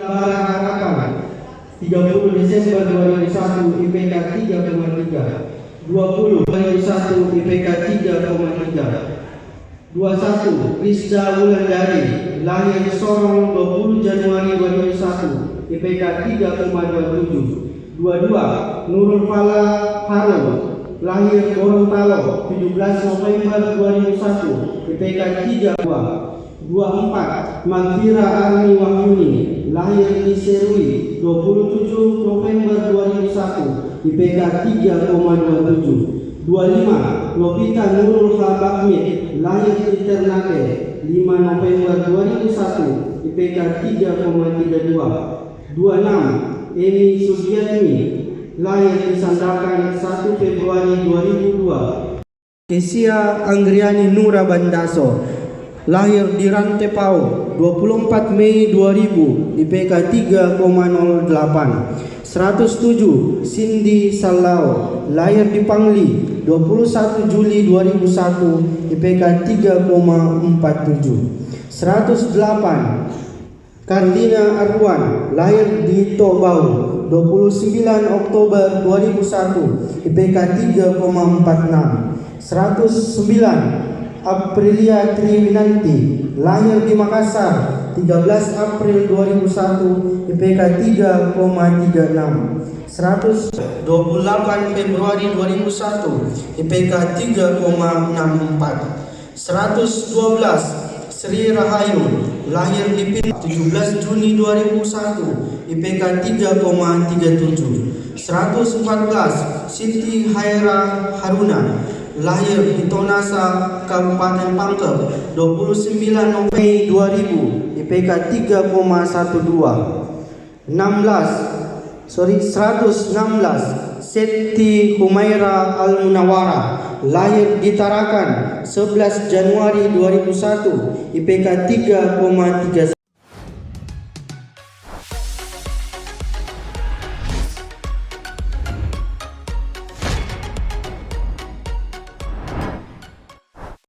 Bara Harapan 30 Desember 2001 IPK 3,3. 20 2001 IPK 3,3. 21 Rizda Wulandari lahir Sorong 20 Januari 2001 IPK 3,27. 22 Nurul Fala Harun lahir Gorontalo 17 November 2001 IPK 3,2. 24 Magfira Arni Wahyuni lahir di Serui 27 November 2001 IPK 3,27. 25 Lovita Nurul Habakmid lahir di Ternate 5 November 2001 IPK 3,32. 26 Emi Sugiatmi lahir di Sandakan 1 Februari 2002. Kesia Anggriani Nura Bandaso lahir di Rantepao 24 Mei 2000 IPK 3,08. 107 Cindy Salao lahir di Pangli 21 Juli 2001 IPK 3,47. 108 Karlina Arwan lahir di Tobau 29 Oktober 2001 IPK 3,46. 109 Aprilia Triwinanti lahir di Makassar 13 April 2001 IPK 3,36. 128 Februari 2001 IPK 3,64. 112 Sri Rahayu lahir di Pinang 17 Juni 2001 IPK 3,37. 114 Siti Haira Haruna lahir di Tonasa Kabupaten Pangkep 29 November 2000 IPK 3,12. 116 Seti Humaira Al-Munawara lahir di Tarakan 11 Januari 2001 IPK 3,31.